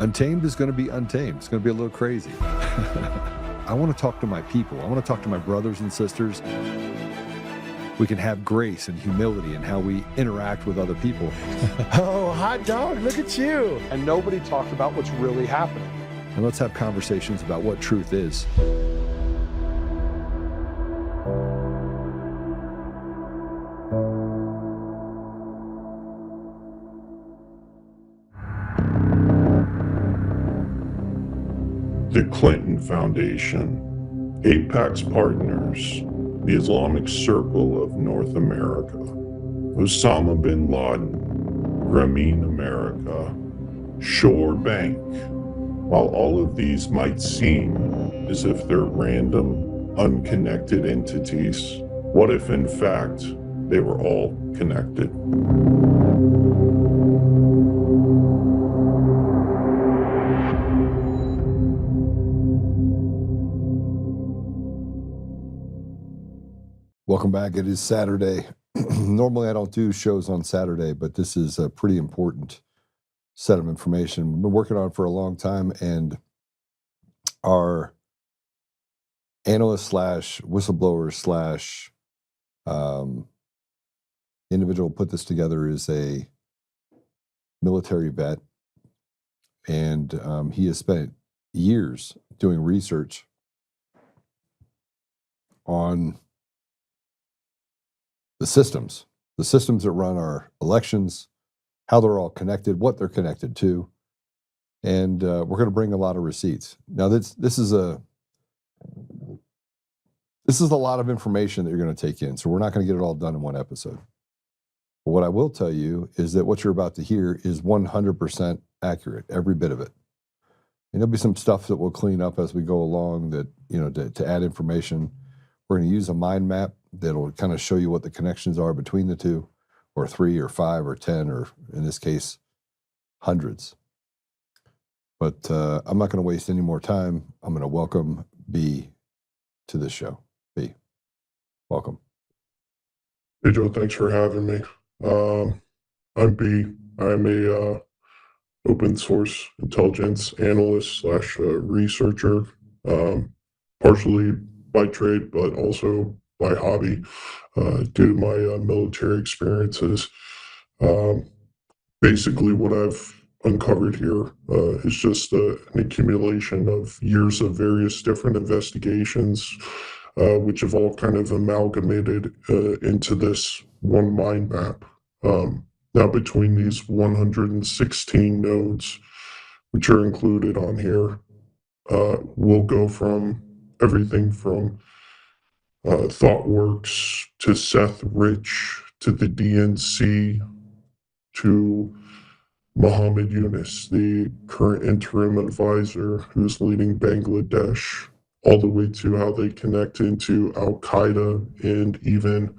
Untamed is going to be untamed. It's going to be a little crazy. I want to talk to my people. I want to talk to my brothers and sisters. We can have grace and humility in how we interact with other people. Oh, hot dog, look at you. And nobody talked about what's really happening. And let's have conversations about what truth is. The Clinton Foundation, Apex Partners, the Islamic Circle of North America, Osama bin Laden, Grameen America, Shore Bank. While all of these might seem as if they're random, unconnected entities, what if in fact they were all connected? Welcome back. It is Saturday. Normally I don't do shows on Saturday, but this is a pretty important set of information we've been working on for a long time, and our analyst slash whistleblower slash individual put this together is a military vet, and he has spent years doing research on the systems that run our elections, how they're all connected, what they're connected to, and we're going to bring a lot of receipts. Now, this is a lot of information that you're going to take in, so we're not going to get it all done in one episode. But what I will tell you is that what you're about to hear is 100% accurate, every bit of it. And there'll be some stuff that we'll clean up as we go along that, to add information. We're going to use a mind map that'll kind of show you what the connections are between the two, or 3 or 5 or 10, or in this case, hundreds. But I'm not going to waste any more time. I'm going to welcome B to the show. B, welcome. Hey Joe, thanks for having me. I'm B. I'm a open source intelligence analyst slash researcher, partially by trade, but also by hobby, due to my military experiences. Basically, what I've uncovered here is just an accumulation of years of various different investigations, which have all kind of amalgamated into this one mind map. Now, between these 116 nodes, which are included on here, we'll go from everything from ThoughtWorks to Seth Rich to the DNC to Muhammad Yunus, the current interim advisor who's leading Bangladesh, all the way to how they connect into Al-Qaeda and even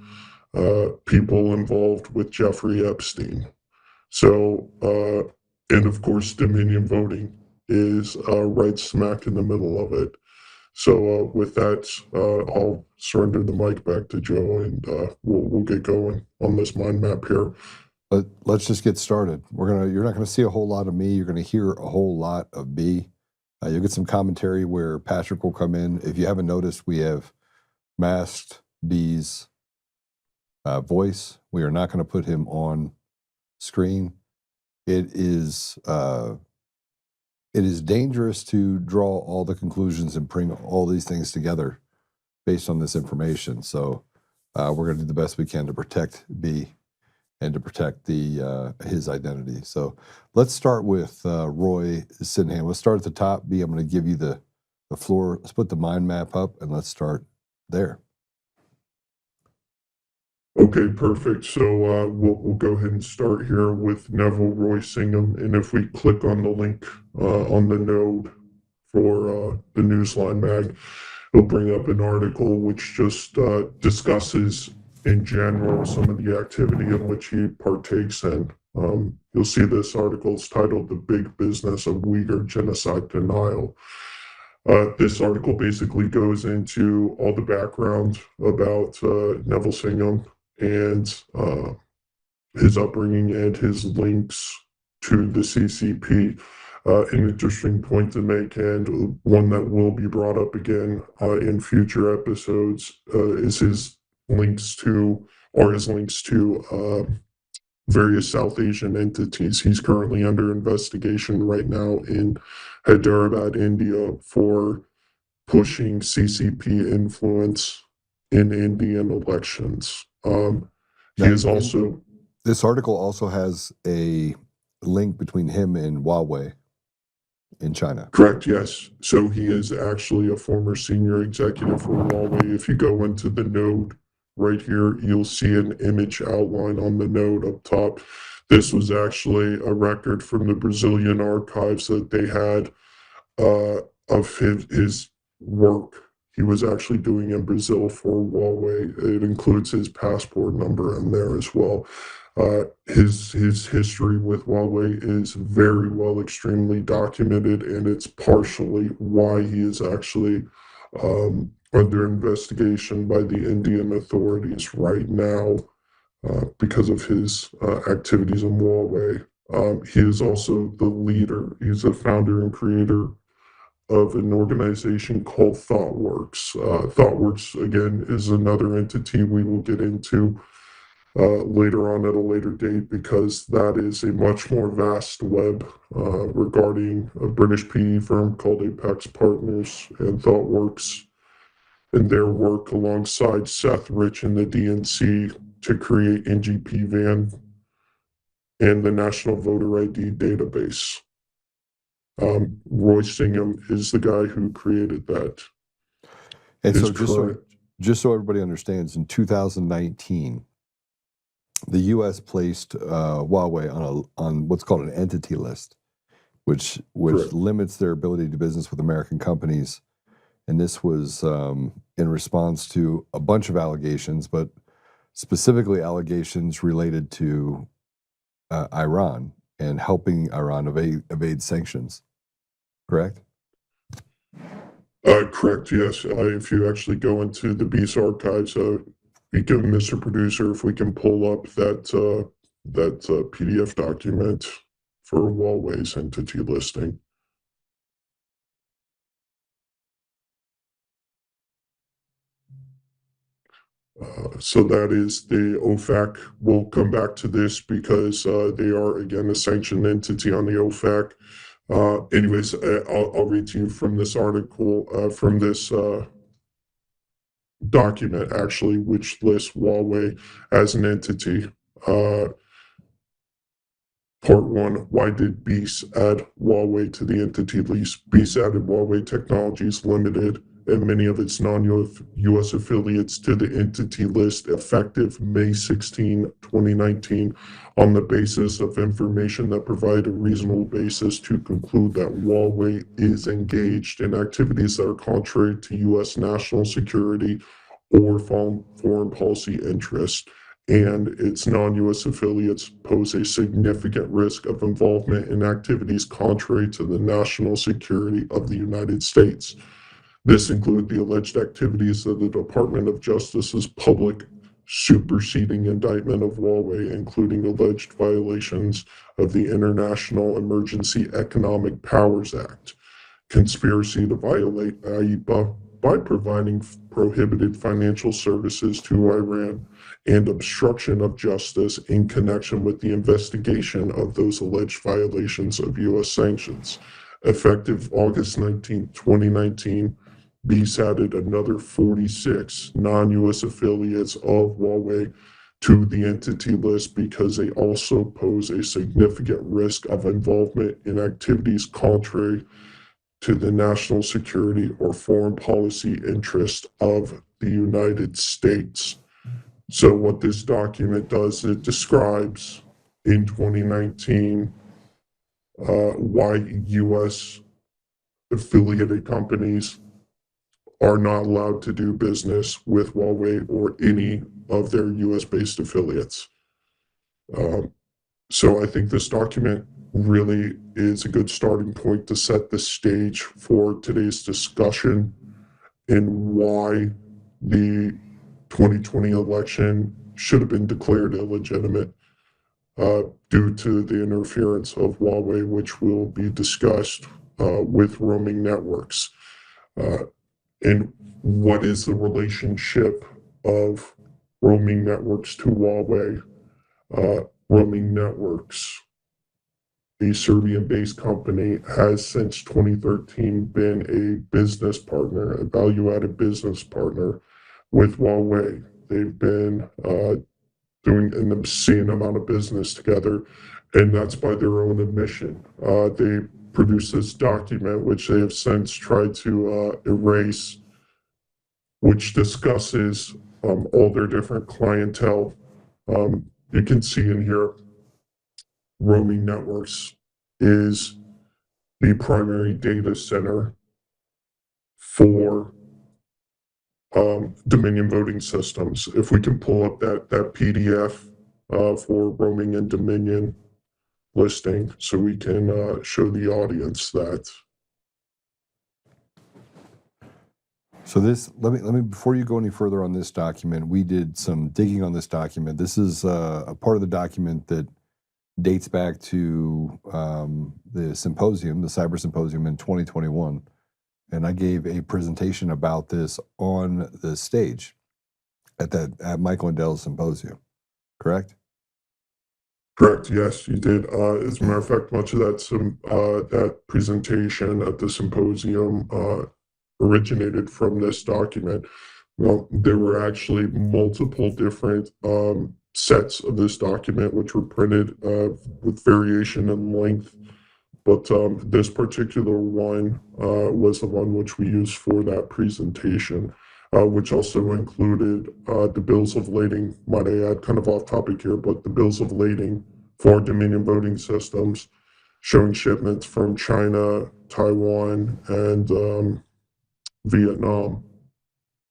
people involved with Jeffrey Epstein. So, and of course, Dominion voting is right smack in the middle of it. So with that, I'll surrender the mic back to Joe, and we'll get going on this mind map here. But let's just get started. You're not gonna see a whole lot of me. You're gonna hear a whole lot of B. You'll get some commentary where Patrick will come in. If you haven't noticed, we have masked B's voice. We are not going to put him on screen. It is dangerous to draw all the conclusions and bring all these things together based on this information. So we're going to do the best we can to protect B and to protect his identity. So let's start with Roy Singham. Let's start at the top. B, I'm going to give you the floor. Let's put the mind map up and let's start there. Okay, perfect. So we'll go ahead and start here with Neville Roy Singham. And if we click on the link on the node for the Newsline mag, it'll bring up an article which just discusses in general some of the activity in which he partakes in. You'll see this article is titled "The Big Business of Uyghur Genocide Denial." This article basically goes into all the background about Neville Singham and his upbringing and his links to the CCP. an interesting point to make, and one that will be brought up again in future episodes, is his links to, various South Asian entities. He's currently under investigation right now in Hyderabad, India, for pushing CCP influence in Indian elections. He Now, is also this article also has a link between him and Huawei in China. correct, yes. So he is actually a former senior executive for Huawei. If you go into the node right here, you'll see an image outline on the node up top. This was actually a record from the Brazilian archives that they had of his work he was actually doing in Brazil for Huawei. It includes his passport number in there as well. His history with Huawei is very well, extremely documented, and it's partially why he is actually under investigation by the Indian authorities right now because of his activities in Huawei. He is also the leader. He's the founder and creator of an organization called ThoughtWorks. ThoughtWorks, again, is another entity we will get into later on at a later date, because that is a much more vast web regarding a British PE firm called Apex Partners and ThoughtWorks and their work alongside Seth Rich and the DNC to create NGP Van and the National Voter ID database. Roy Singham is the guy who created that. And so, His just so everybody understands, in 2019, the U.S. placed Huawei on what's called an entity list, which Correct. limits their ability to do business with American companies. And this was in response to a bunch of allegations, but specifically allegations related to Iran and helping Iran evade sanctions. Correct? Correct, yes. If you actually go into the Beast archives, we can, Mr. Producer, if we can pull up that PDF document for Huawei's entity listing. So that is the OFAC. We'll come back to this because they are, again, a sanctioned entity on the OFAC. Anyways, I'll read to you from this article, from this document, actually, which lists Huawei as an entity. Part 1, why did BEAS add Huawei to the entity list? BEAS added Huawei Technologies Limited and many of its non-U.S. affiliates to the entity list effective May 16, 2019, on the basis of information that provided a reasonable basis to conclude that Huawei is engaged in activities that are contrary to U.S. national security or foreign policy interests, and its non-U.S. affiliates pose a significant risk of involvement in activities contrary to the national security of the United States. This included the alleged activities of the Department of Justice's public superseding indictment of Huawei, including alleged violations of the International Emergency Economic Powers Act, conspiracy to violate IEPA by providing prohibited financial services to Iran, and obstruction of justice in connection with the investigation of those alleged violations of U.S. sanctions. Effective August 19, 2019, BEAS added another 46 non-U.S. affiliates of Huawei to the entity list because they also pose a significant risk of involvement in activities contrary to the national security or foreign policy interest of the United States. So what this document does, it describes in 2019 why U.S. affiliated companies are not allowed to do business with Huawei or any of their US-based affiliates. So I think this document really is a good starting point to set the stage for today's discussion and why the 2020 election should have been declared illegitimate. due to the interference of Huawei, which will be discussed with roaming networks. And what is the relationship of roaming networks to Huawei? Roaming networks, a Serbian-based company, has since 2013 been a business partner, a value-added business partner with Huawei. They've been doing an obscene amount of business together, and that's by their own admission. They produced this document, which they have since tried to erase, which discusses all their different clientele. You can see in here, roaming networks is the primary data center for Dominion voting systems. If we can pull up that PDF for roaming and Dominion listing, so we can show the audience that. So this, let me before you go any further on this document, we did some digging on this document. This is a part of the document that dates back to the symposium, the cyber symposium in 2021. And I gave a presentation about this on the stage at Michael and Dell's symposium, correct? Correct. Yes, you did. As a matter of fact, much of that presentation at the symposium originated from this document. Well, there were actually multiple different sets of this document, which were printed with variation in length. But this particular one was the one which we used for that presentation, which also included the bills of lading, might I add, kind of off topic here, but the bills of lading for Dominion voting systems, showing shipments from China, Taiwan, and Vietnam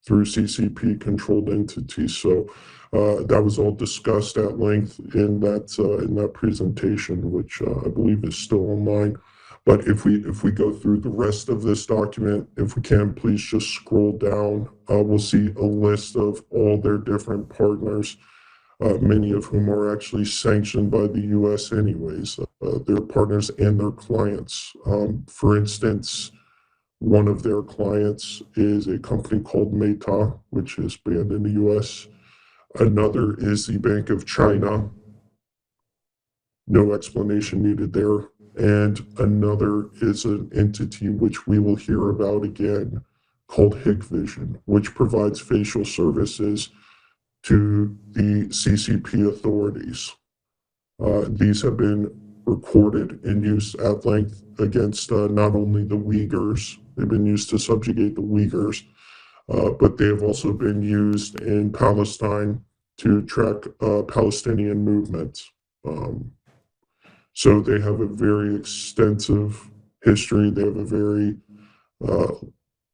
through CCP controlled entities. So that was all discussed at length in that presentation, which I believe is still online. But if we go through the rest of this document, if we can, please just scroll down. We'll see a list of all their different partners, many of whom are actually sanctioned by the U.S. anyways. Their partners and their clients. For instance, one of their clients is a company called Meta, which is banned in the U.S. Another is the Bank of China. No explanation needed there. And another is an entity which we will hear about again called Hikvision, which provides facial services to the CCP authorities. These have been recorded and used at length against not only the Uyghurs, they've been used to subjugate the Uyghurs, but they have also been used in Palestine to track Palestinian movements. So they have a very extensive history. They have a very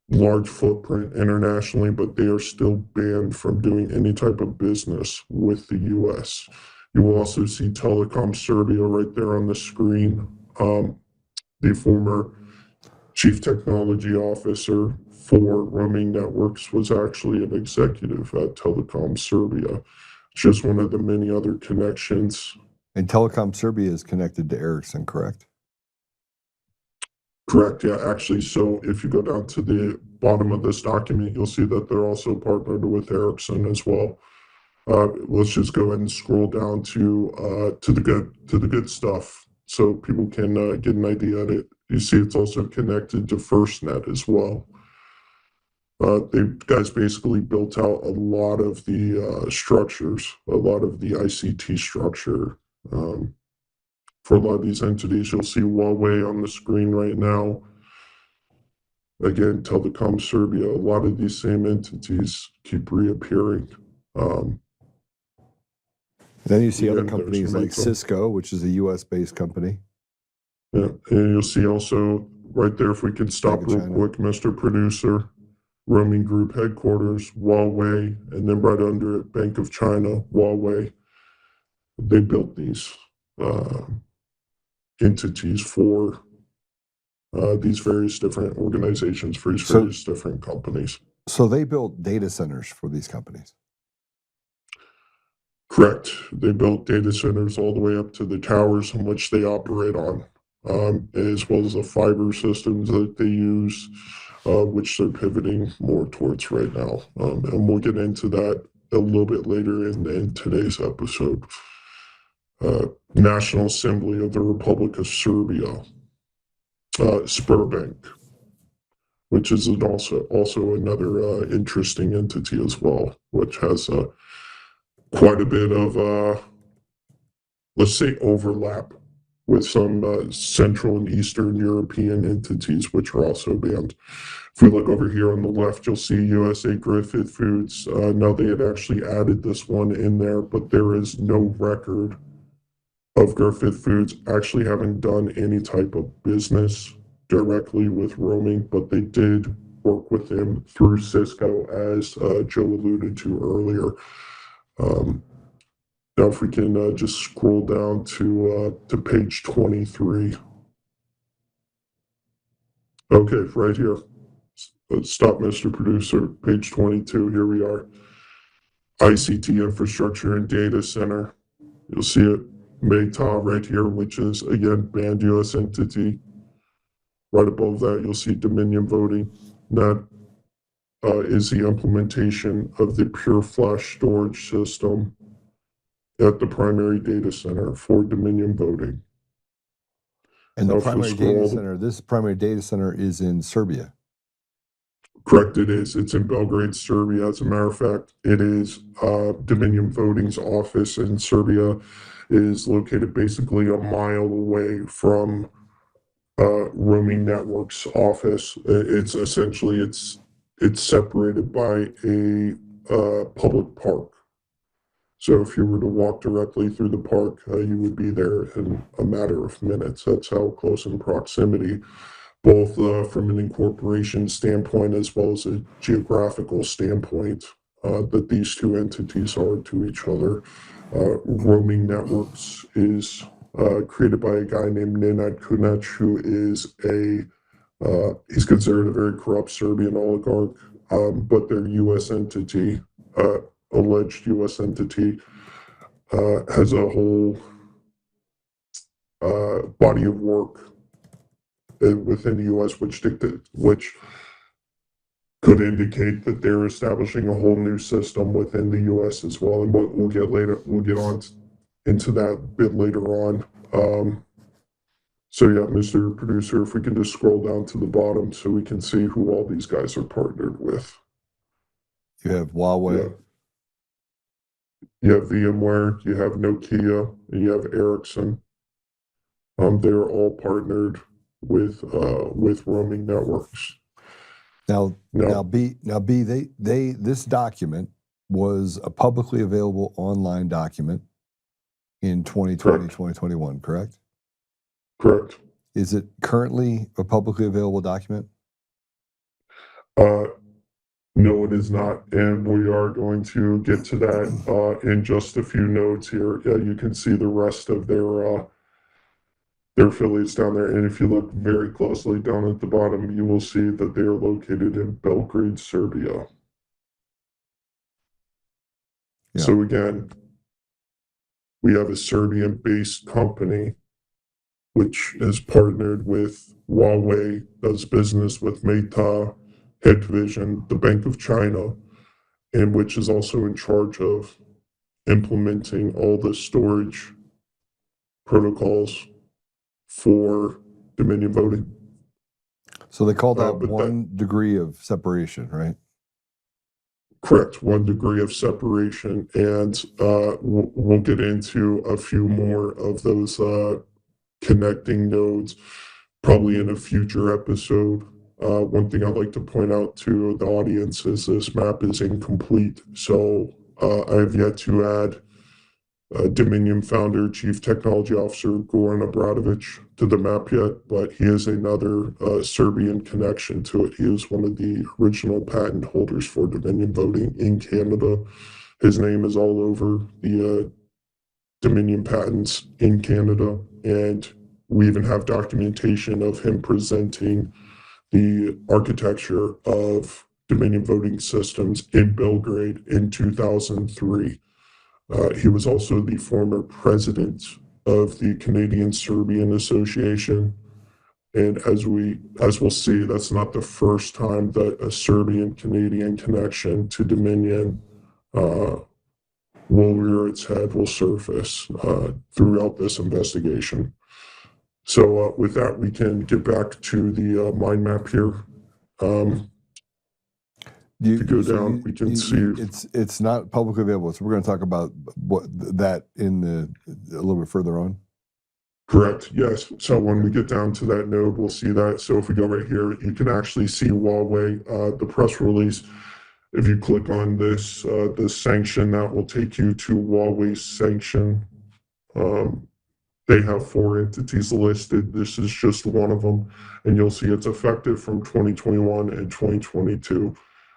large footprint internationally, but they are still banned from doing any type of business with the U.S. You will also see Telecom Serbia right there on the screen. The former chief technology officer for roaming networks was actually an executive at Telecom Serbia. Just one of the many other connections. And Telecom Serbia is connected to Ericsson, correct? Correct, yeah, actually, so if you go down to the bottom of this document, you'll see that they're also partnered with Ericsson as well. Let's just go ahead and scroll down to the good stuff, so people can get an idea of it. You see, it's also connected to FirstNet as well. They guys basically built out a lot of the structures, a lot of the ICT structure for a lot of these entities. You'll see Huawei on the screen right now. Again, Telecom Serbia, a lot of these same entities keep reappearing. Then you see other again, companies like Meta. Cisco, which is a U.S.-based company. Yeah, and you'll see also right there, if we can stop Bank of real China. quick, Mr. Producer, roaming group headquarters, Huawei, and then right under it, Bank of China, Huawei. They built these entities for these various different organizations, for these various different companies. So they built data centers for these companies. Correct. They built data centers all the way up to the towers in which they operate on, as well as the fiber systems that they use, which they're pivoting more towards right now. And we'll get into that a little bit later in today's episode. National Assembly of the Republic of Serbia, Sberbank, which is also another interesting entity as well, which has quite a bit of let's say overlap with some Central and Eastern European entities, which are also banned. If we look over here on the left, you'll see USA Griffith Foods. Now they had actually added this one in there, but there is no record of Griffith Foods actually having done any type of business directly with roaming, but they did work with them through Cisco, as Joe alluded to earlier. Now, if we can just scroll down to page 23. Okay, right here. Stop, Mr. Producer. Page 22. Here we are. ICT infrastructure and data center. You'll see it. Meta right here, which is again banned U.S. entity. Right above that, you'll see Dominion voting. That is the implementation of the pure flash storage system at the primary data center for Dominion voting. And the Now, if we primary scroll data center, this primary data center is in Serbia. Correct, it is. It's in Belgrade, Serbia. As a matter of fact, it is Dominion Voting's office in Serbia is located basically a mile away from Roaming Network's office. It's essentially it's separated by a public park. So if you were to walk directly through the park, you would be there in a matter of minutes. That's how close in proximity, both from an incorporation standpoint as well as a geographical standpoint, that these two entities are to each other. Roaming Networks is created by a guy named Nenad Kunec, who is he's considered a very corrupt Serbian oligarch, but their U.S. entity, alleged U.S. entity, has a whole body of work within the U.S. which could indicate that they're establishing a whole new system within the U.S. as well, and we'll get on into that a bit later on. So yeah, Mr. Producer, if we can just scroll down to the bottom so we can see who all these guys are partnered with. You have Huawei. Yeah. You have VMware, you have Nokia, and you have Ericsson. They're all partnered with Roaming Networks. Now, B, this document was a publicly available online document in 2020, Correct. 2021, correct? Correct. Is it currently a publicly available document? No, it is not, and we are going to get to that in just a few notes here. You can see the rest of their affiliates down there, and if you look very closely down at the bottom, you will see that they are located in Belgrade, Serbia. Yeah. So again, we have a Serbian-based company which is partnered with Huawei, does business with Meta, Hikvision, the Bank of China, and which is also in charge of implementing all the storage protocols for Dominion voting. So they called out but 1 degree of separation, right? Correct, 1 degree of separation, and we'll get into a few more of those connecting nodes probably in a future episode. One thing I'd like to point out to the audience is this map is incomplete. So I have yet to add Dominion founder, Chief Technology Officer Goran Obradovic to the map yet, but he is another Serbian connection to it. He is one of the original patent holders for Dominion voting in Canada. His name is all over the Dominion patents in Canada, and we even have documentation of him presenting the architecture of Dominion voting systems in Belgrade in 2003. He was also the former president of the Canadian Serbian Association. And as we'll see, that's not the first time that a Serbian Canadian connection to Dominion will rear its head, will surface throughout this investigation. So with that, we can get back to the mind map here. If you go down, we can see it's not publicly available. So we're going to talk about that a little bit further on. Correct. Yes. So when we get down to that node, we'll see that. So if we go right here, you can actually see Huawei, the press release. If you click on this, the sanction, that will take you to Huawei's sanction. They have 4 entities listed. This is just one of them. And you'll see it's effective from 2021 and 2022.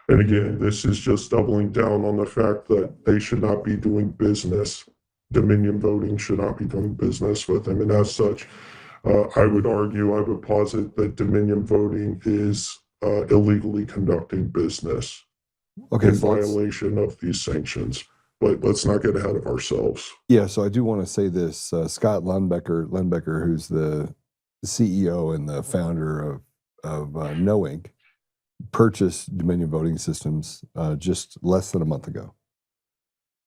And again, this is just doubling down on the fact that they should not be doing business. Dominion Voting should not be doing business with them. And as such, I would posit that Dominion Voting is illegally conducting business in violation of these sanctions. But let's not get ahead of ourselves. Yeah, so I do want to say this. Scott Lundbecker, who's the CEO and the founder of No Inc., purchased Dominion Voting Systems just less than a month ago.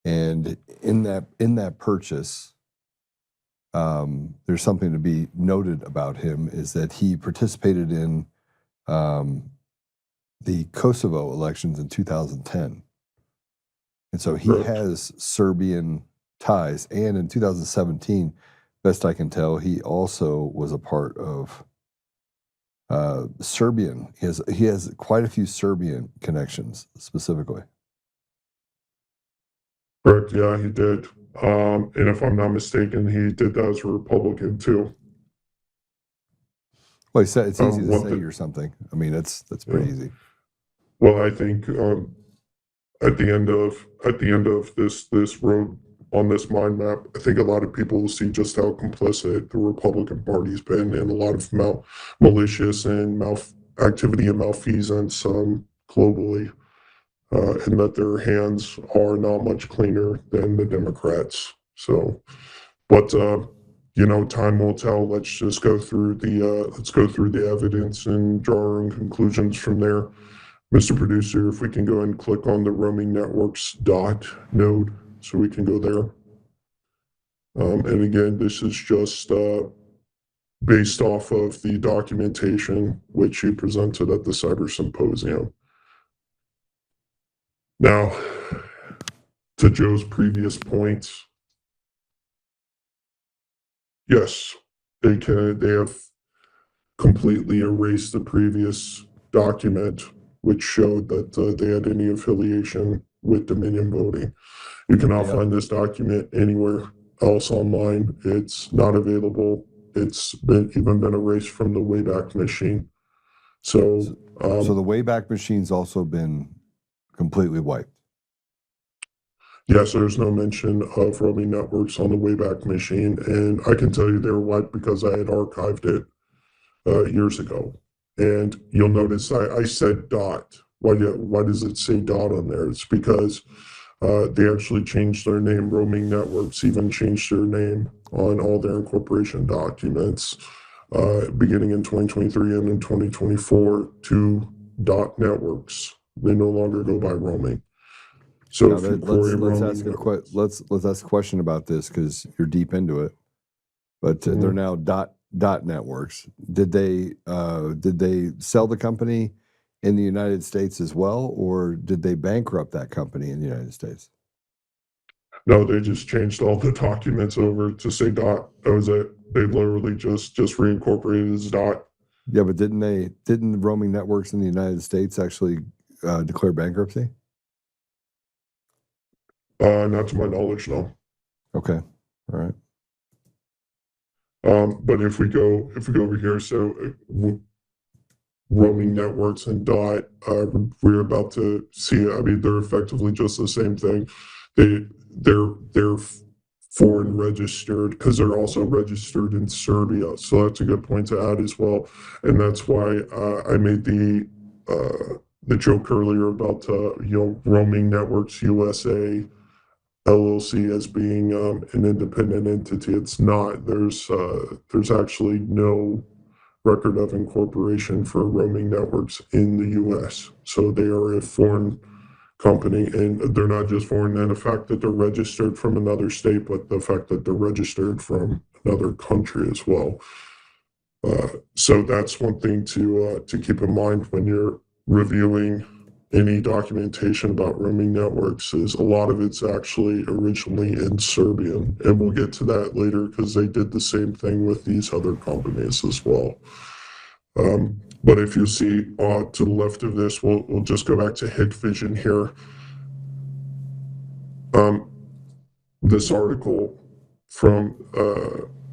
And in that purchase, there's something to be noted about him, is that he participated in the Kosovo elections in 2010. And so he has Serbian ties. And in 2017, best I can tell, he also was a part of Serbian. He has quite a few Serbian connections specifically. Correct. Yeah, he did. And if I'm not mistaken, he did that as a Republican too. Well, he said it's easy to say or something. I mean, that's pretty easy. Well, I think at the end of this road on this mind map, I think a lot of people will see just how complicit the Republican Party's been in a lot of malicious and activity and malfeasance globally, and that their hands are not much cleaner than the Democrats. So, but time will tell. Let's just go through the evidence and draw our own conclusions from there. Mr. Producer, if we can go and click on the roaming networks node, so we can go there. And again, this is just based off of the documentation which you presented at the Cyber Symposium. Now, to Joe's previous points, yes, they have completely erased the previous document which showed that they had any affiliation with Dominion Voting. You cannot find this document anywhere else online. It's not available. It's even been erased from the Wayback Machine. So the Wayback Machine's also been completely wiped. Yes, there's no mention of roaming networks on the Wayback Machine, and I can tell you they were wiped because I had archived it years ago. And you'll notice I said dot. Why does it say dot on there? It's because they actually changed their name. Roaming Networks even changed their name on all their incorporation documents beginning in 2023 and in 2024 to dot networks. They no longer go by roaming. So let's ask a question about this because you're deep into it. But they're now dot networks. Did they sell the company in the United States as well, or did they bankrupt that company in the United States? No, they just changed all the documents over to say dot. That was it. They literally just reincorporated as dot. Yeah, but didn't roaming networks in the United States actually declare bankruptcy? Not to my knowledge, no. Okay, all right. But if we go over here, so roaming networks and dot, we're about to see. I mean, they're effectively just the same thing. They're foreign registered because they're also registered in Serbia. So that's a good point to add as well, and that's why I made the joke earlier about roaming networks USA LLC as being an independent entity. It's not. There's actually no record of incorporation for roaming networks in the U.S. So they are a foreign company, and they're not just foreign in the fact that they're registered from another state, but the fact that they're registered from another country as well. So that's one thing to keep in mind when you're reviewing any documentation about roaming networks. Is a lot of it's actually originally in Serbian, and we'll get to that later because they did the same thing with these other companies as well. But if you see to the left of this, we'll just go back to Hikvision here. This article from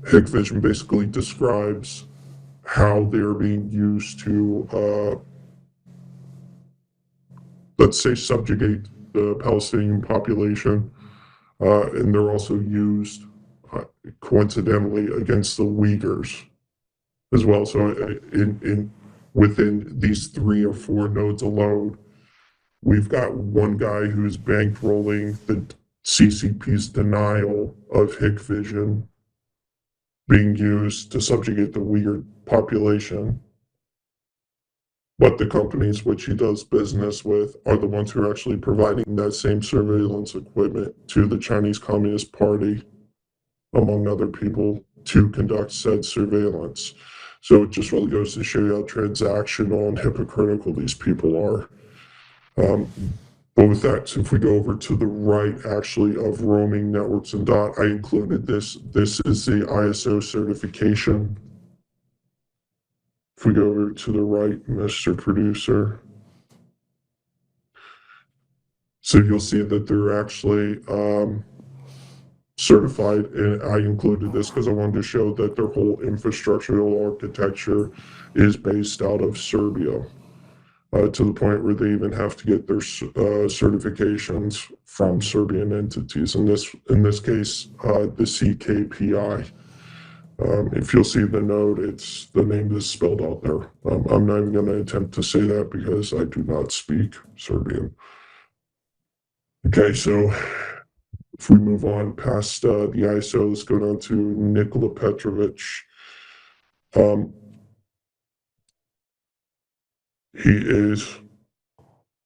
Hikvision basically describes how they're being used to, let's say, subjugate the Palestinian population, and they're also used coincidentally against the Uyghurs as well. So within these 3 or 4 nodes alone, we've got one guy who's bankrolling the CCP's denial of Hikvision being used to subjugate the Uyghur population. But the companies which he does business with are the ones who are actually providing that same surveillance equipment to the Chinese Communist Party, among other people, to conduct said surveillance. So it just really goes to show you how transactional and hypocritical these people are. But with that, so if we go over to the right, actually, of roaming networks and dot, I included this. This is the ISO certification. If we go over to the right, Mr. Producer. So you'll see that they're actually certified, and I included this because I wanted to show that their whole infrastructural architecture is based out of Serbia. To the point where they even have to get their certifications from Serbian entities. In this case, the CKPI. If you'll see the node, it's the name that's spelled out there. I'm not even going to attempt to say that because I do not speak Serbian. Okay, so if we move on past the ISO, let's go down to Nikola Petrovic. He is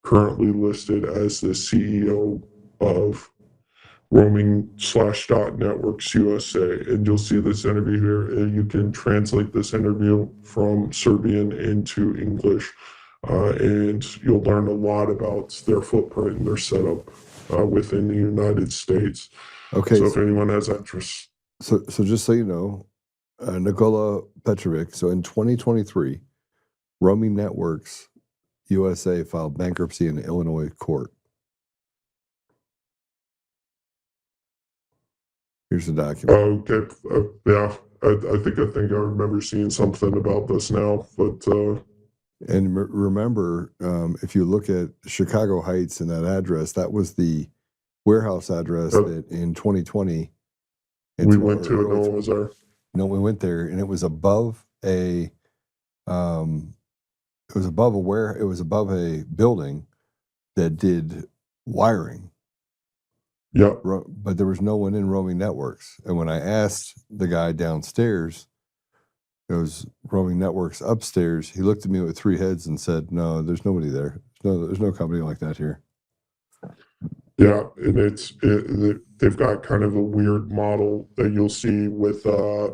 currently listed as the CEO of Roaming/Dot Networks USA. And you'll see this interview here. And you can translate this interview from Serbian into English. And you'll learn a lot about their footprint and their setup within the United States. Okay. So if anyone has interest. So just so you know, Nikola Petrovic, so in 2023, Roaming Networks USA filed bankruptcy in an Illinois court. Here's the document. Okay. Yeah. I think I remember seeing something about this now, but and remember, if you look at Chicago Heights and that address, that was the warehouse address that in 2020 we went to, and no one was there. No, we went there, and it was above a it was above a building that did wiring. Yeah. But there was no one in Roaming Networks. And when I asked the guy downstairs, it was Roaming Networks upstairs, he looked at me with 3 heads and said, "No, there's nobody there. There's no company like that here." Yeah, and they've got kind of a weird model that you'll see with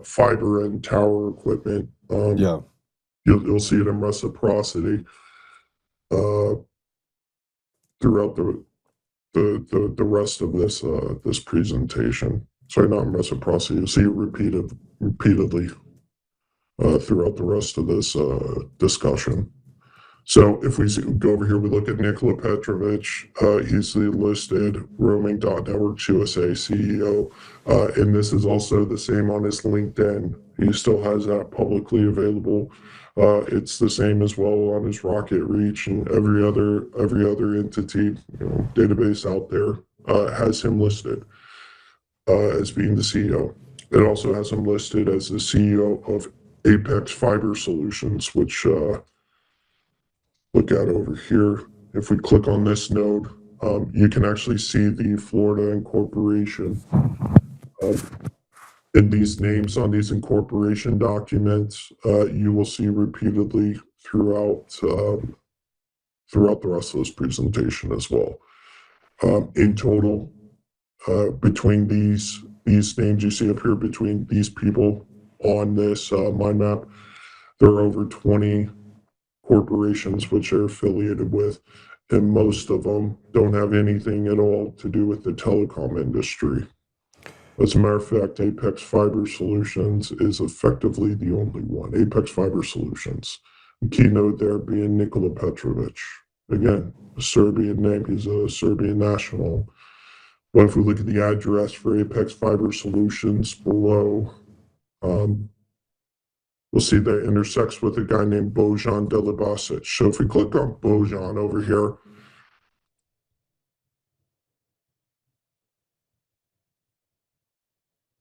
fiber and tower equipment. Yeah. You'll see it in reciprocity throughout the rest of this presentation. Sorry, not in reciprocity. You'll see it repeatedly throughout the rest of this discussion. So if we go over here, we look at Nikola Petrovic. He's the listed Roaming.Networks USA CEO. And this is also the same on his LinkedIn. He still has that publicly available. It's the same as well on his Rocket Reach, and every other entity, database out there has him listed as being the CEO. It also has him listed as the CEO of Apex Fiber Solutions, which look at over here. If we click on this node, you can actually see the Florida incorporation in these names on these incorporation documents. You will see repeatedly throughout the rest of this presentation as well. In total, between these names you see up here, between these people on this mind map, there are over 20 corporations which are affiliated with, and most of them don't have anything at all to do with the telecom industry. As a matter of fact, Apex Fiber Solutions is effectively the only one. Apex Fiber Solutions. The keynote there being Nikola Petrovic. Again, a Serbian name. He's a Serbian national. But if we look at the address for Apex Fiber Solutions below, we'll see that it intersects with a guy named Bojan Delibasic. So if we click on Bojan over here,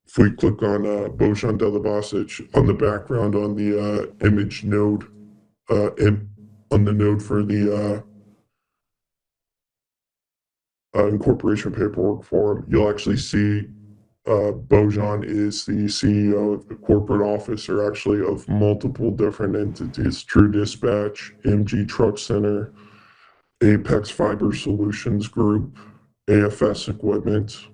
if we click on Bojan Delibasic on the background on the image node, on the node for the incorporation paperwork form, you'll actually see Bojan is the CEO, the corporate officer actually of multiple different entities: True Dispatch, MG Truck Center, Apex Fiber Solutions Group, AFS Equipment,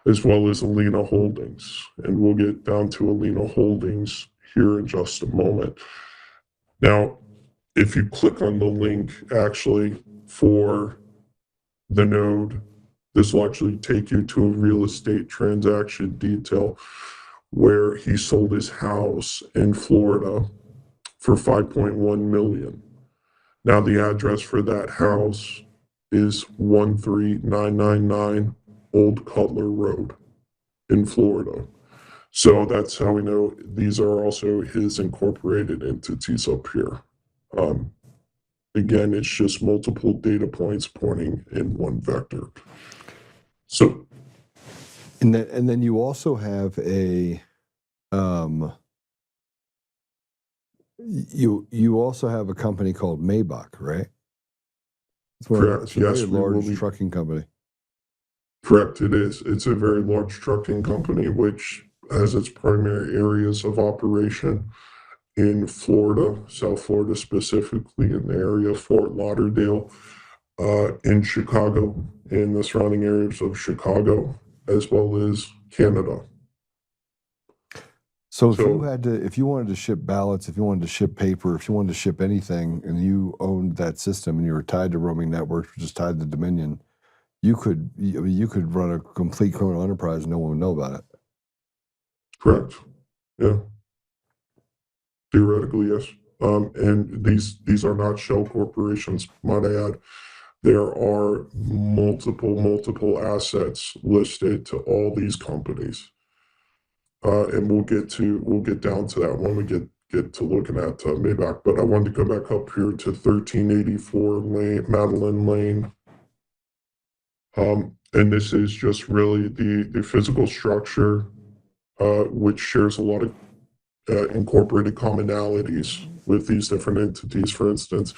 as well as Alina Holdings. And we'll get down to Alina Holdings here in just a moment. Now, if you click on the link actually for the node, this will actually take you to a real estate transaction detail where he sold his house in Florida for $5.1 million. Now the address for that house is 13999 Old Cutler Road in Florida. So that's how we know these are also his incorporated entities up here. Again, it's just multiple data points pointing in one vector. So, and then you also have a you also have a company called Maybach, right? correct. It's a Yes, very large trucking company. Correct. It is. It's a very large trucking company which has its primary areas of operation in Florida, South Florida specifically, in the area of Fort Lauderdale, in Chicago, in the surrounding areas of Chicago, as well as Canada. So if you wanted to ship ballots, if you wanted to ship paper, if you wanted to ship anything, and you owned that system and you were tied to roaming networks, which is tied to Dominion, you could run a complete criminal enterprise and no one would know about it. Correct. Yeah. Theoretically, yes. And these are not shell corporations, might I add. There are multiple assets listed to all these companies, and we'll get down to that when we get to looking at Maybach. But I wanted to go back up here to 1384 Madeline Lane, and this is just really the physical structure, which shares a lot of incorporated commonalities with these different entities. For instance,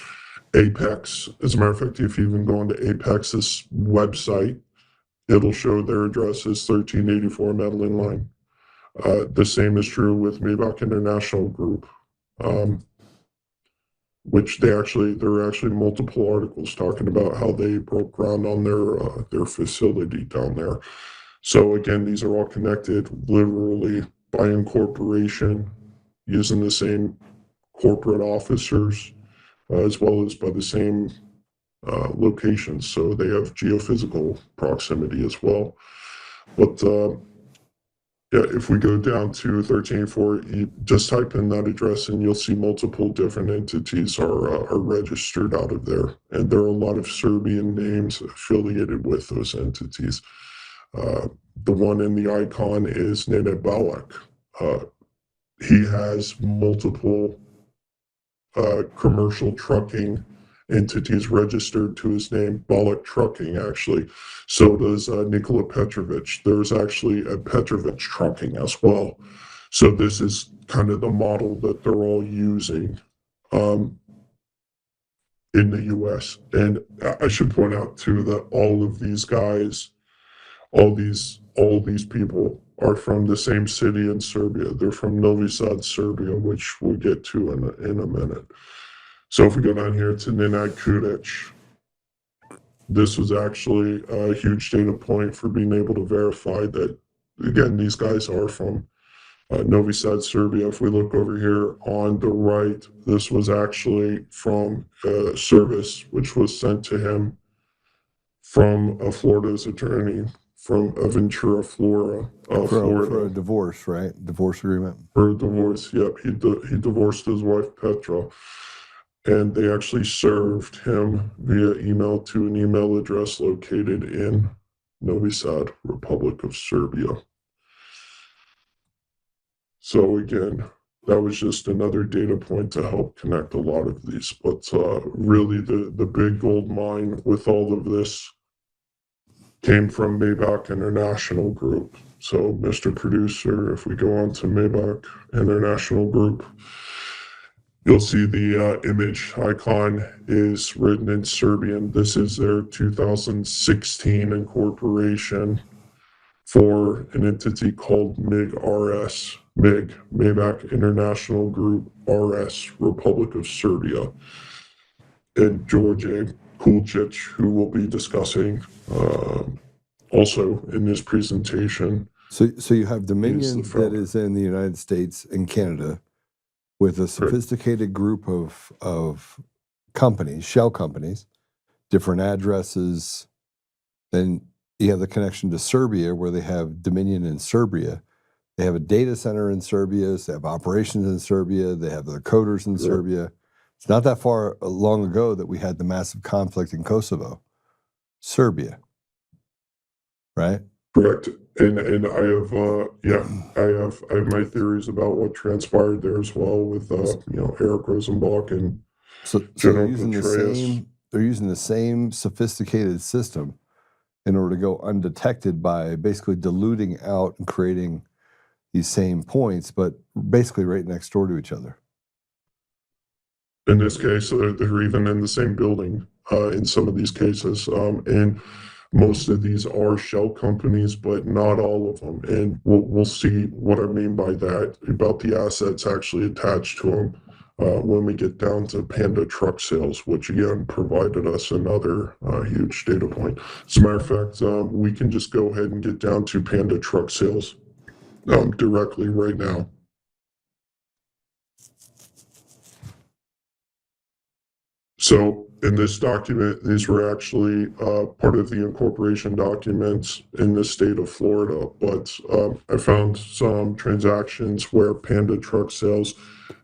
Apex, as a matter of fact, if you even go onto Apex's website, it'll show their address is 1384 Madeline Line. The same is true with Maybach International Group, which there are actually multiple articles talking about how they broke ground on their facility down there. So again, these are all connected literally by incorporation, using the same corporate officers, as well as by the same locations. So they have geophysical proximity as well. But yeah, if we go down to 1384, you just type in that address and you'll see multiple different entities are registered out of there. And there are a lot of Serbian names affiliated with those entities. The one in the icon is Nene Balak. He has multiple commercial trucking entities registered to his name, Balak Trucking, actually. So does Nikola Petrovic. There's actually a Petrovic Trucking as well. So this is kind of the model that they're all using. in the U.S. And I should point out too that all of these guys, all these people are from the same city in Serbia. They're from Novi Sad, Serbia, which we'll get to in a minute. So if we go down here to Nenad Kudic, this was actually a huge data point for being able to verify that, again, these guys are from Novi Sad, Serbia. If we look over here on the right, this was actually from a service which was sent to him from Florida's attorney from Ventura, Florida. For a divorce, right? Divorce agreement. For a divorce, yep. He divorced his wife, Petra. And they actually served him via email to an email address located in Novi Sad, Republic of Serbia. So again, that was just another data point to help connect a lot of these. But really, the big gold mine with all of this came from Maybach International Group. So, Mr. Producer, if we go on to Maybach International Group, you'll see the image icon is written in Serbian. This is their 2016 incorporation for an entity called MIG-RS, Maybach International Group RS, Republic of Serbia. And George Kulcic, who we'll be discussing also in this presentation. So you have Dominion that is in the United States and Canada with a sophisticated group of companies, shell companies, different addresses. Then you have the connection to Serbia where they have Dominion in Serbia. They have a data center in Serbia. They have operations in Serbia. They have their coders in Serbia. It's not that far long ago that we had the massive conflict in Kosovo. Serbia. Right? Correct. And I have I have my theories about what transpired there as well with Eric Rosenbach and so General they're using the same sophisticated system in order to go undetected by basically diluting out and creating these same points, but basically right next door to each other. In this case, they're even in the same building in some of these cases. And most of these are shell companies, but not all of them. And we'll see what I mean by that, about the assets actually attached to them when we get down to Panda truck sales, which again provided us another huge data point. As a matter of fact, we can just go ahead and get down to Panda truck sales directly right now. So in this document, these were actually part of the incorporation documents in the state of Florida, but I found some transactions where Panda Truck Sales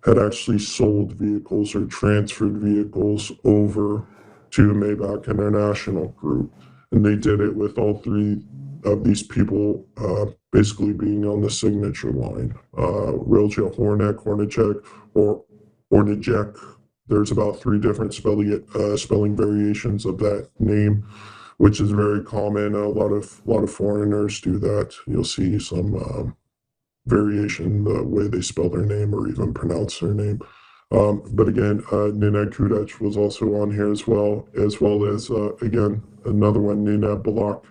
had actually sold vehicles or transferred vehicles over to Maybach International Group. And they did it with all three of these people basically being on the signature line. Rilja, Hornacek, or Hornacek. There's about 3 different spelling variations of that name, which is very common. A lot of foreigners do that. You'll see some variation in the way they spell their name or even pronounce their name. But again, Nenad Kudic was also on here as well as again, another one, Nenad Balak,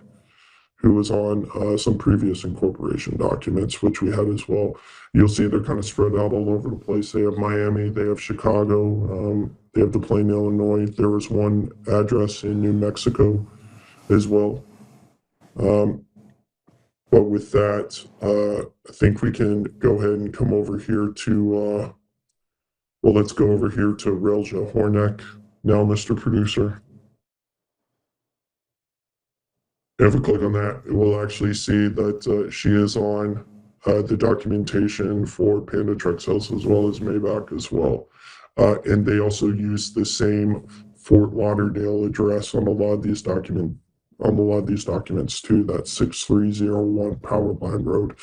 who was on some previous incorporation documents, which we had as well. You'll see they're kind of spread out all over the place. They have Miami, they have Chicago, they have DePlain, Illinois. There was one address in New Mexico as well. But with that, I think we can go ahead and come over here to, let's go over here to Relja Hornek now, Mr. Producer. If we click on that, we'll actually see that she is on the documentation for Panda Truck Sales as well as Maybach as well. And they also use the same Fort Lauderdale address on a lot of these documents too. That's 6301 Power Line Road.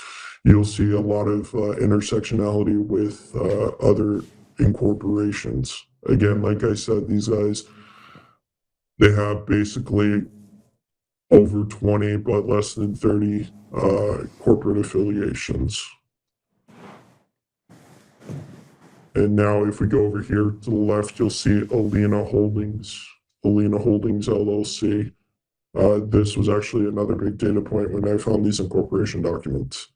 You'll see a lot of intersectionality with other incorporations. Again, like I said, these guys, they have basically over 20, but less than 30 corporate affiliations. And now if we go over here to the left, you'll see Alina Holdings LLC. This was actually another big data point when I found these incorporation documents,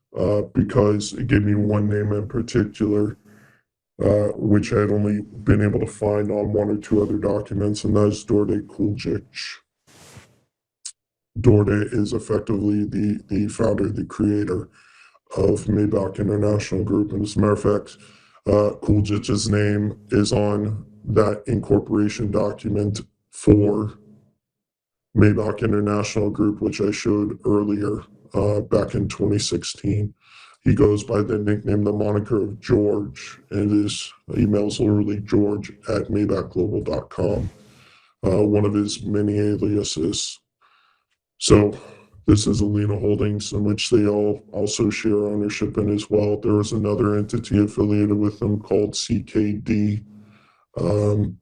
because it gave me one name in particular, which I had only been able to find on one or two other documents, and that is Dorde Kuljic. Dorde is effectively the founder, the creator of Maybach International Group. And as a matter of fact, Kuljic's name is on that incorporation document for Maybach International Group, which I showed earlier back in 2016. He goes by the nickname, the moniker of George, and his email is literally george@maybachglobal.com, one of his many aliases. So this is Alina Holdings, in which they all also share ownership in as well. There was another entity affiliated with them called CKD, and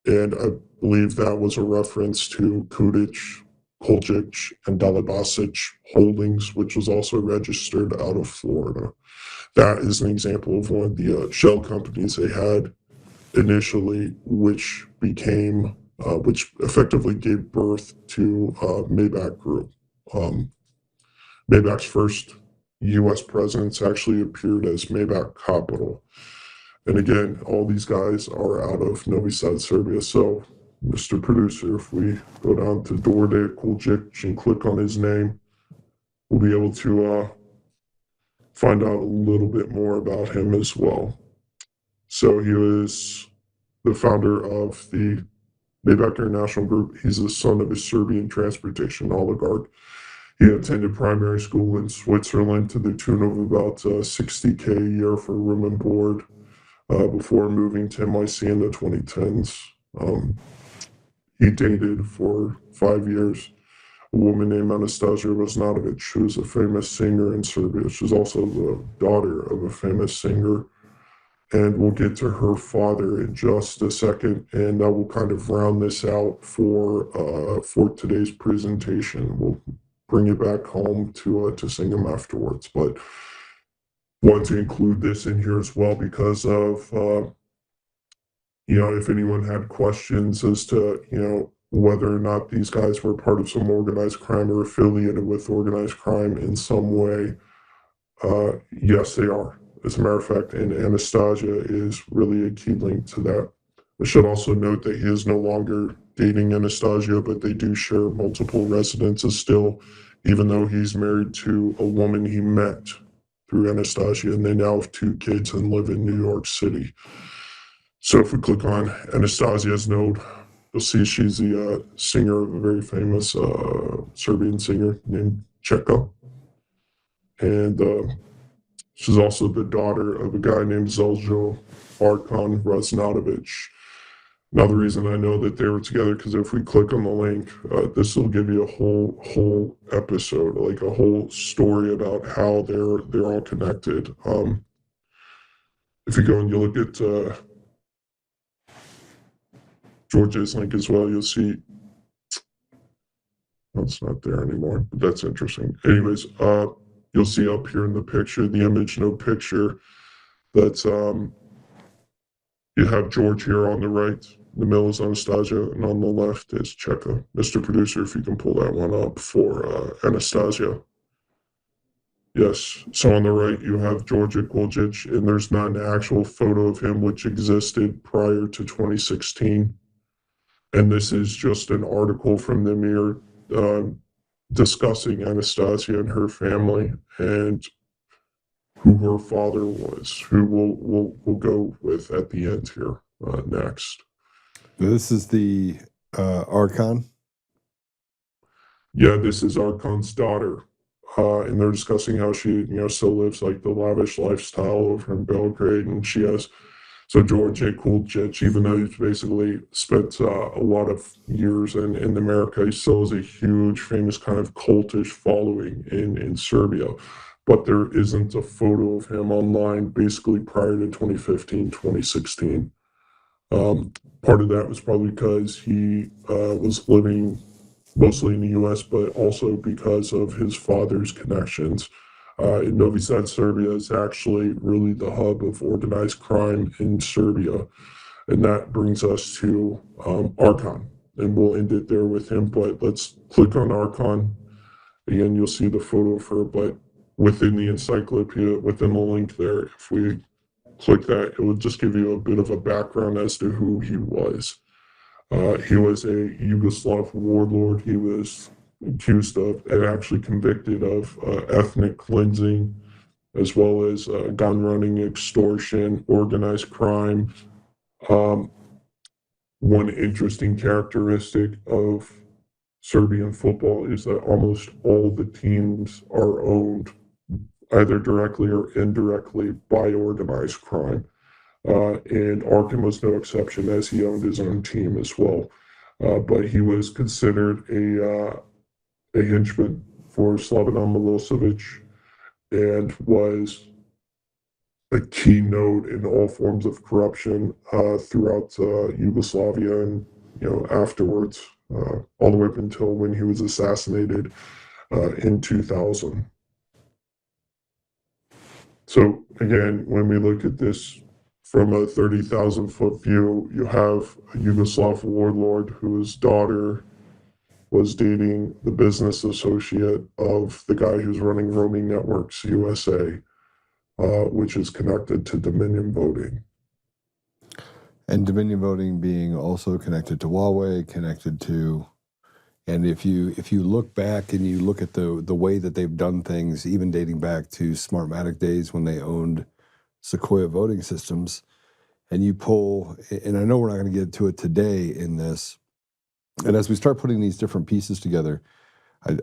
I believe that was a reference to Kudic, Kuljic, and Dalibasic Holdings, which was also registered out of Florida. That is an example of one of the shell companies they had initially, which became which effectively gave birth to Maybach Group. Maybach's first U.S. presence actually appeared as Maybach Capital. And again, all these guys are out of Novi Sad, Serbia. So, Mr. Producer, if we go down to Dorde Kuljic and click on his name, we'll be able to find out a little bit more about him as well. So he was the founder of the Maybach International Group. He's the son of a Serbian transportation oligarch. He attended primary school in Switzerland to the tune of about $60K a year for room and board before moving to NYC in the 2010s. He dated for 5 years a woman named Anastasia Raznatovic, who is a famous singer in Serbia. She's also the daughter of a famous singer. And we'll get to her father in just a second, and I will kind of round this out for today's presentation. We'll bring you back home to Singham afterwards, but want to include this in here as well because of if anyone had questions as to whether or not these guys were part of some organized crime or affiliated with organized crime in some way. Yes, they are. As a matter of fact, and Anastasia is really a key link to that. I should also note that he is no longer dating Anastasia, but they do share multiple residences still, even though he's married to a woman he met through Anastasia, and they now have 2 kids and live in New York City. So if we click on Anastasia's node, you'll see she's the singer of a very famous Serbian singer named Cheka. And she's also the daughter of a guy named Zeljo Arkan Raznatovic. Now, the reason I know that they were together, because if we click on the link, this will give you a whole episode, like a whole story about how they're all connected. If you go and you look at George's link as well, you'll see. Oh, it's not there anymore, but that's interesting. Anyways, you'll see up here in the picture, the image node picture, that's you have George here on the right. The middle is Anastasia, and on the left is Cheka. Mr. Producer, if you can pull that one up for Anastasia. Yes, so on the right you have George Kuljic, and there's not an actual photo of him which existed prior to 2016. And this is just an article from the Mirror discussing Anastasia and her family and who her father was, who we'll go with at the end here next. This is the Archon. Yeah, this is Archon's daughter, and they're discussing how she, still lives like the lavish lifestyle over in Belgrade, and she has. So George Kuljic, even though he's basically spent a lot of years in America, he still has a huge, famous kind of cultish following in Serbia. But there isn't a photo of him online basically prior to 2015, 2016. Part of that was probably because he was living mostly in the U.S., but also because of his father's connections. Novi Sad, Serbia is actually really the hub of organized crime in Serbia. And that brings us to Archon. And we'll end it there with him. But let's click on Archon. Again, you'll see the photo of her, but within the encyclopedia, within the link there, if we click that, it will just give you a bit of a background as to who he was. He was a Yugoslav warlord. He was accused of and actually convicted of ethnic cleansing, as well as gun running, extortion, organized crime. Um, One interesting characteristic of Serbian football is that almost all the teams are owned either directly or indirectly by organized crime. And Arkin was no exception, as he owned his own team as well. But he was considered a henchman for Slobodan Milosevic and was a keynote in all forms of corruption throughout Yugoslavia and afterwards, all the way up until when he was assassinated in 2000. So again, when we look at this from a 30,000-foot view, you have a Yugoslav warlord whose daughter was dating the business associate of the guy who's running Roaming Networks USA, which is connected to Dominion voting. And Dominion voting being also connected to Huawei, connected to, and if you look back and you look at the way that they've done things, even dating back to Smartmatic days when they owned Sequoia voting systems, and you pull, and I know we're not going to get to it today in this, and as we start putting these different pieces together,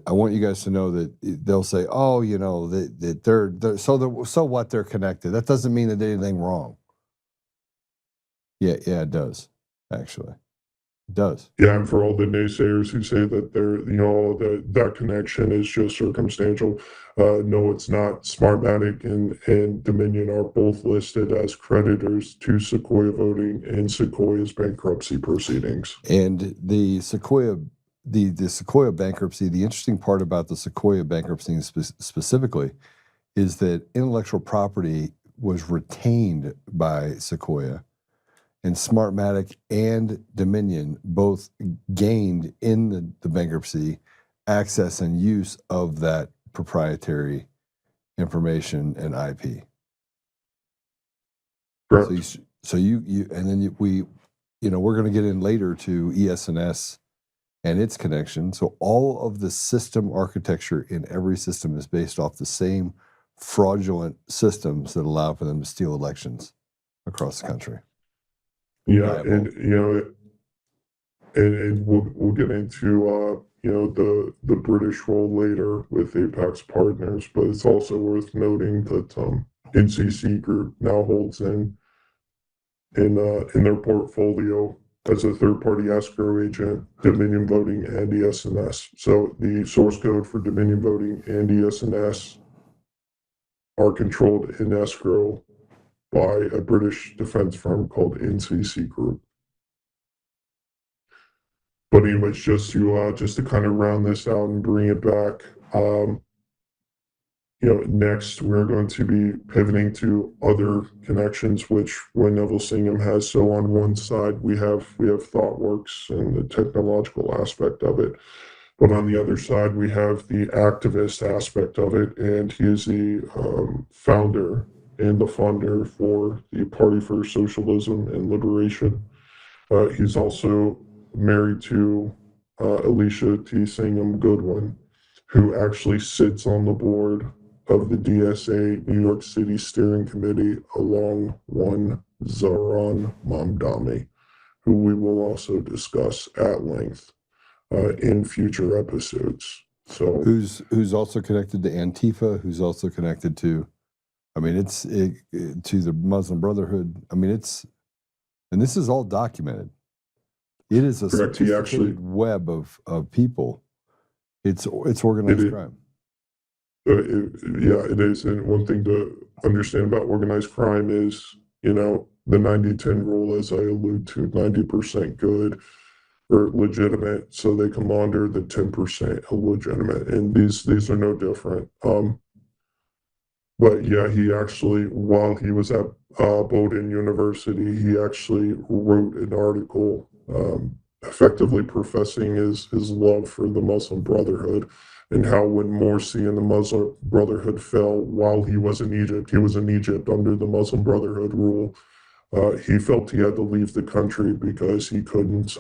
I want you guys to know that they'll say, oh, that they're so what, they're connected. That doesn't mean they did anything wrong. Yeah, it does, actually. It does. Yeah, and for all the naysayers who say that that connection is just circumstantial, no, it's not. Smartmatic and Dominion are both listed as creditors to Sequoia voting and Sequoia's bankruptcy proceedings. And the Sequoia bankruptcy, the interesting part about the Sequoia bankruptcy specifically is that intellectual property was retained by Sequoia, and Smartmatic and Dominion both gained in the bankruptcy access and use of that proprietary information and IP. Correct. So you and then we're going to get in later to ES&S and its connection. So all of the system architecture in every system is based off the same fraudulent systems that allow for them to steal elections across the country. Yeah, and we'll get into the British role later with Apex Partners, but it's also worth noting that NCC Group now holds in their portfolio as a third-party escrow agent, Dominion Voting and ES&S. So the source code for Dominion Voting and ES&S are controlled in escrow by a British defense firm called NCC Group. But anyways, just to kind of round this out and bring it back, next we're going to be pivoting to other connections, which Neville Singham has. So on one side we have ThoughtWorks and the technological aspect of it, but on the other side we have the activist aspect of it, and he is the founder and the funder for the Party for Socialism and Liberation. He's also married to Alicia T. Singham Goodwin, who actually sits on the board of the DSA New York City Steering Committee along one Zoran Mamdani, who we will also discuss at length in future episodes. So who's also connected to Antifa, who's also connected to, to the Muslim Brotherhood. And this is all documented. It is a sophisticated web of people. It's organized crime. It is. And one thing to understand about organized crime is, the 90-10 rule, as I allude to, 90% good or legitimate, so they come under the 10% illegitimate. And these are no different. But yeah, he actually, while he was at Bowdoin University, he actually wrote an article effectively professing his love for the Muslim Brotherhood and how when Morsi and the Muslim Brotherhood fell while he was in Egypt under the Muslim Brotherhood rule. He felt he had to leave the country because he couldn't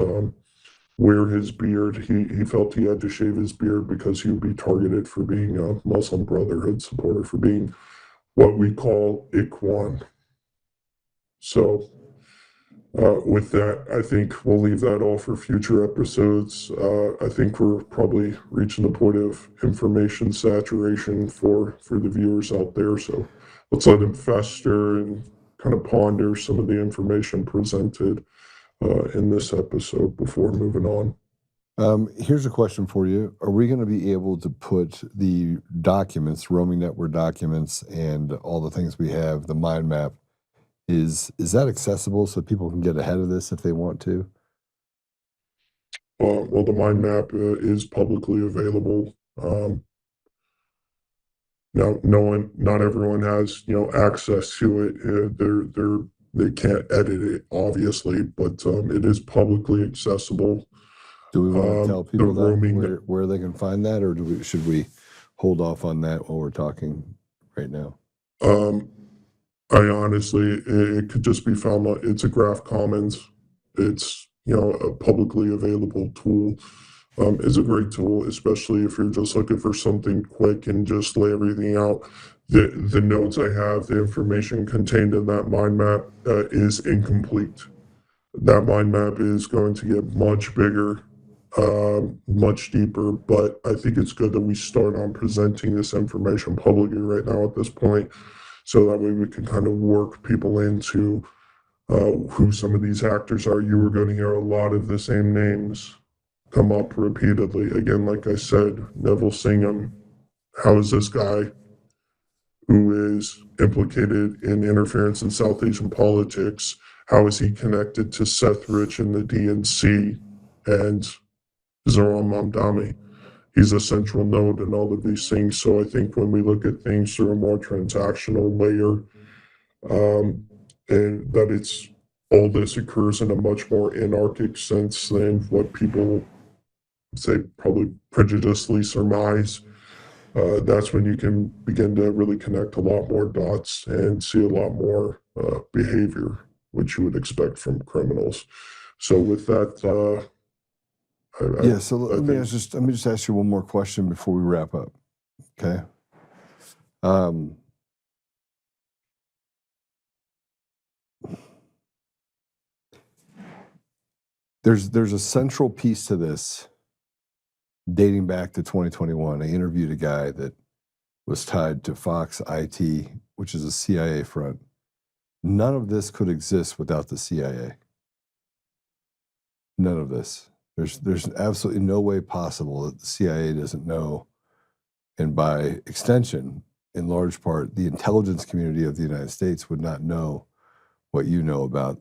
wear his beard. He felt he had to shave his beard because he would be targeted for being a Muslim Brotherhood supporter, for being what we call Ikhwan. So, with that, I think we'll leave that all for future episodes. I think we're probably reaching the point of information saturation for the viewers out there. So, let's let them fester and kind of ponder some of the information presented in this episode before moving on. Here's a question for you. Are we going to be able to put the documents, roaming network documents, and all the things we have, the mind map, is that accessible so people can get ahead of this if they want to? Well, the mind map is publicly available. Now, not everyone has access to it. They can't edit it, obviously, but it is publicly accessible. Do we want to tell The people that roaming, where they can find that, or should we hold off on that while we're talking right now? um, I honestly, it could just be found on, it's a Graph Commons. It's, a publicly available tool. It's a great tool, especially if you're just looking for something quick and just lay everything out. The notes I have, the information contained in that mind map is incomplete. That mind map is going to get much bigger, much deeper, but I think it's good that we start on presenting this information publicly right now at this point, so that way we can kind of work people into who some of these actors are. You were going to hear a lot of the same names come up repeatedly. Again, like I said, Neville Singham. How is this guy who is implicated in interference in South Asian politics? How is he connected to Seth Rich and the DNC and Zoran Mamdani? He's a central node in all of these things. So I think when we look at things through a more transactional layer, and that it's all this occurs in a much more anarchic sense than what people say probably prejudiciously surmise, that's when you can begin to really connect a lot more dots and see a lot more behavior, which you would expect from criminals. So with that, Yeah. So I let me think just ask you one more question before we wrap up. Okay. There's a central piece to this dating back to 2021. I interviewed a guy that was tied to Fox IT, which is a CIA front. None of this could exist without the CIA. None of this. There's absolutely no way possible that the CIA doesn't know, and by extension, in large part, the intelligence community of the United States would not know what you know about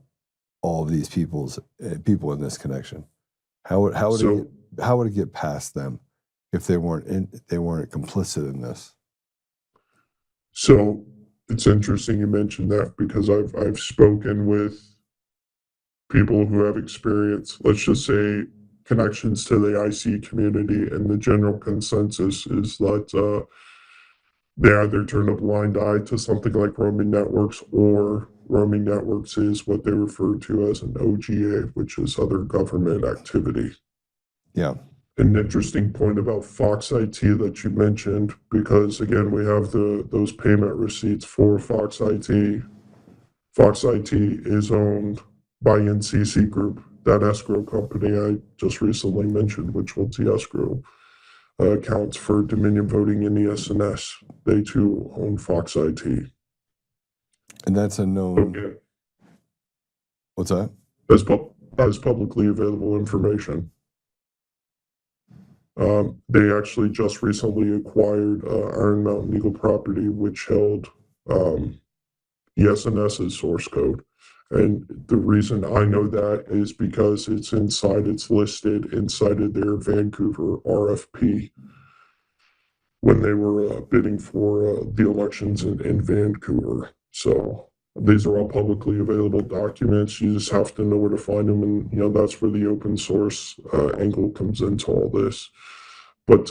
all of these people in this connection. How would it get past them if they weren't complicit in this? so. It's interesting you mentioned that because I've spoken with people who have experience, let's just say connections to the IC community, and the general consensus is that they either turn a blind eye to something like roaming networks, or roaming networks is what they refer to as an OGA, which is other government activity. Yeah. An interesting point about Fox IT that you mentioned, because again, we have those payment receipts for Fox IT. Fox IT is owned by NCC Group, that escrow company I just recently mentioned, which holds the escrow accounts for Dominion Voting and ES&S. They too own Fox IT. And that's a known. Okay. What's that? As publicly available information. They actually just recently acquired Iron Mountain Eagle property, which held ES&S's source code. And the reason I know that is because it's listed inside of their Vancouver RFP. when they were bidding for the elections in Vancouver. So these are all publicly available documents. You just have to know where to find them, and that's where the open source angle comes into all this. But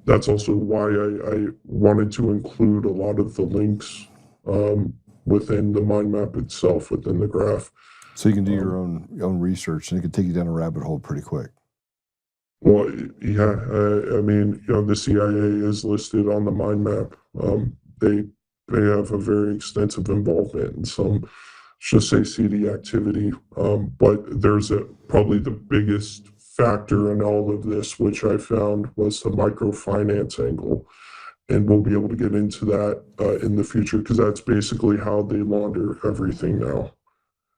that's also why I wanted to include a lot of the links within the mind map itself, within the graph. So you can do your own research, and it can take you down a rabbit hole pretty quick. Well, yeah, I mean, the CIA is listed on the mind map. They have a very extensive involvement in some, just say, CD activity. But there's probably the biggest factor in all of this, which I found was the microfinance angle, and we'll be able to get into that in the future because that's basically how they launder everything now,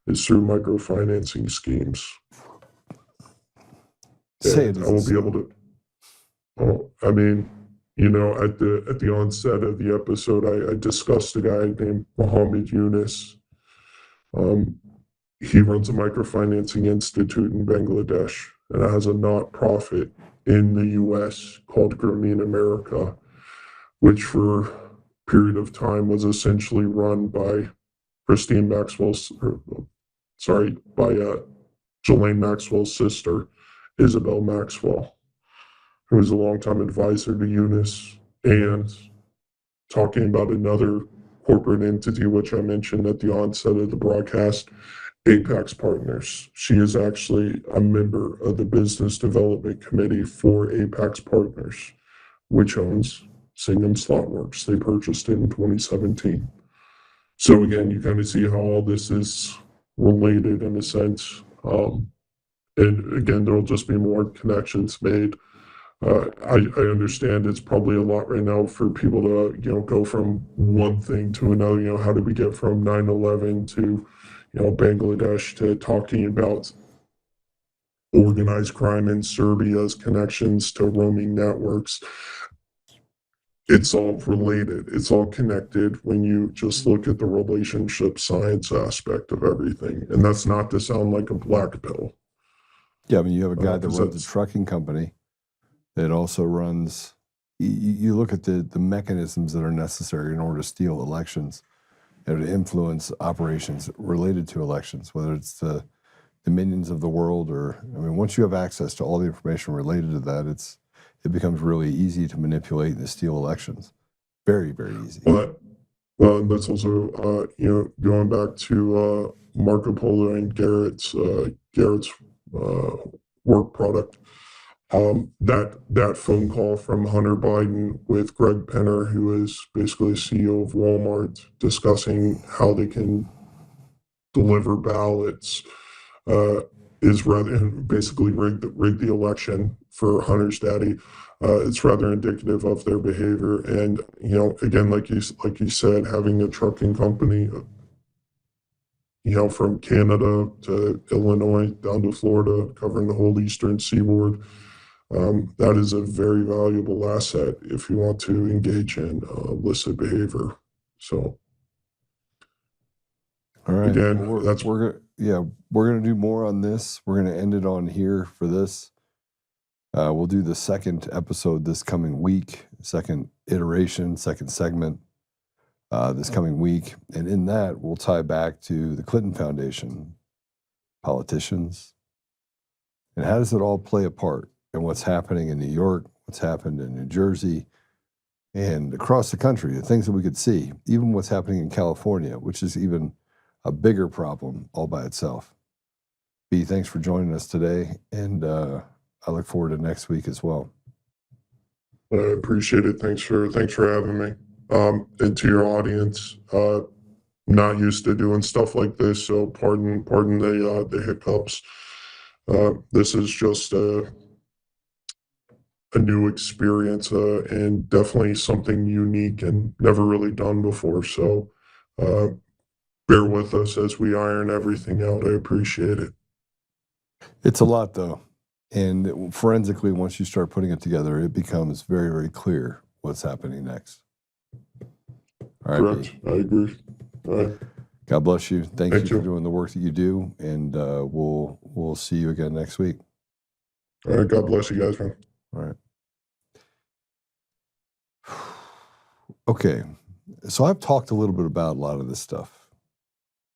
is through microfinancing schemes. Say And it I will isn't be so. able to. Oh, I mean, at the onset of the episode, I discussed a guy named Mohammed Yunus. Um, he runs a microfinancing institute in Bangladesh and has a not-profit in the U.S. called Grameen America, which for a period of time was essentially run by Christine Maxwell's, by Ghislaine Maxwell's sister, Isabel Maxwell, who was a longtime advisor to Eunice, and talking about another corporate entity, which I mentioned at the onset of the broadcast, Apex Partners. She is actually a member of the business development committee for Apex Partners, which owns Singham Slot Works. They purchased it in 2017. So again, you kind of see how all this is related in a sense. And again, there will just be more connections made. I understand it's probably a lot right now for people to, go from one thing to another. How did we get from 9/11 to, Bangladesh to talking about organized crime in Serbia's connections to roaming networks? It's all related. It's all connected when you just look at the relationship science aspect of everything. And that's not to sound like a black pill. Yeah, I mean, you have a guy that 'cause runs a that's- trucking company that also runs. You look at the mechanisms that are necessary in order to steal elections and to influence operations related to elections, whether it's the dominions of the world or, I mean, once you have access to all the information related to that, it becomes really easy to manipulate and to steal elections. Very, very easy. Well, and that's also, going back to Marco Polo and Garrett's work product. That phone call from Hunter Biden with Greg Penner, who is basically CEO of Walmart, discussing how they can deliver ballots, is rather basically rig the election for Hunter's daddy. It's rather indicative of their behavior, and again, like you said, having a trucking company, from Canada to Illinois down to Florida, covering the whole eastern seaboard. That is a very valuable asset if you want to engage in illicit behavior. So, All right. again, Well, we're gonna do more on this. We're gonna end it on here for this. We'll do the second episode this coming week, second iteration, second segment this coming week, and in that we'll tie back to the Clinton Foundation, politicians, and how does it all play a part in what's happening in New York, what's happened in New Jersey, and across the country, the things that we could see, even what's happening in California, which is even a bigger problem all by itself. B, thanks for joining us today, and I look forward to next week as well. I appreciate it. Thanks for having me. And to your audience, not used to doing stuff like this, so pardon the hiccups. This is just a new experience, and definitely something unique and never really done before. So bear with us as we iron everything out. I appreciate it. It's a lot, though. And forensically, once you start putting it together, it becomes very, very clear what's happening next. All right, Correct. B. I agree. All right. God bless you. Thank you you. for doing the work that you do, and we'll see you again next week. All right. God bless you guys, man. All right. Okay, so I've talked a little bit about a lot of this stuff,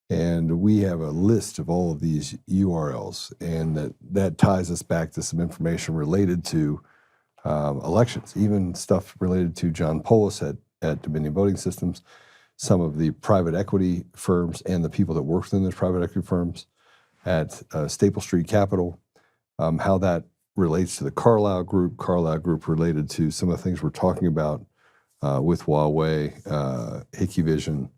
and we have a list of all of these URLs, and that ties us back to some information related to elections, even stuff related to John Polis at Dominion Voting Systems, some of the private equity firms and the people that work within those private equity firms at Staple Street Capital, how that relates to the Carlyle Group related to some of the things we're talking about with Huawei, Hickey Vision,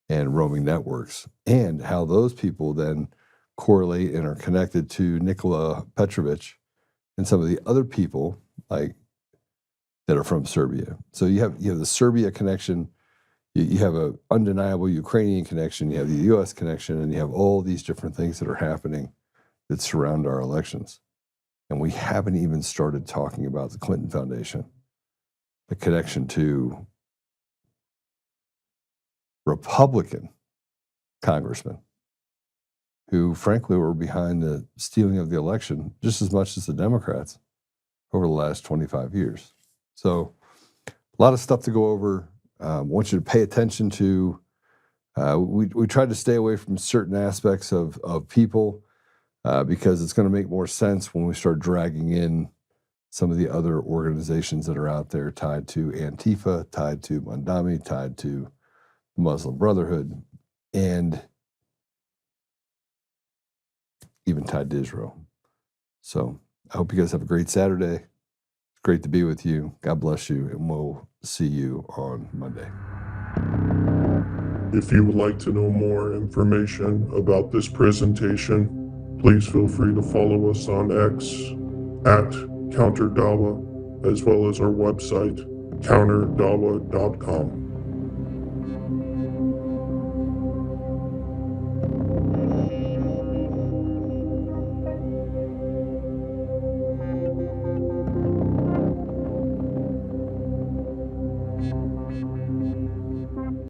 and roaming networks, and how those people then correlate and are connected to Nikola Petrovich and some of the other people like that are from Serbia. So you have the Serbia connection, you have an undeniable Ukrainian connection, you have the U.S. connection, and you have all these different things that are happening that surround our elections. And we haven't even started talking about the Clinton Foundation, the connection to Republican congressmen who, frankly, were behind the stealing of the election just as much as the Democrats over the last 25 years. So a lot of stuff to go over. I want you to pay attention to, we tried to stay away from certain aspects of people because it's going to make more sense when we start dragging in some of the other organizations that are out there tied to Antifa, tied to Mandami, tied to the Muslim Brotherhood, and even tied to Israel. So I hope you guys have a great Saturday. It's great to be with you. God bless you, and we'll see you on Monday. If you would like to know more information about this presentation, please feel free to follow us on X at CounterDawa, as well as our website, counterdawa.com.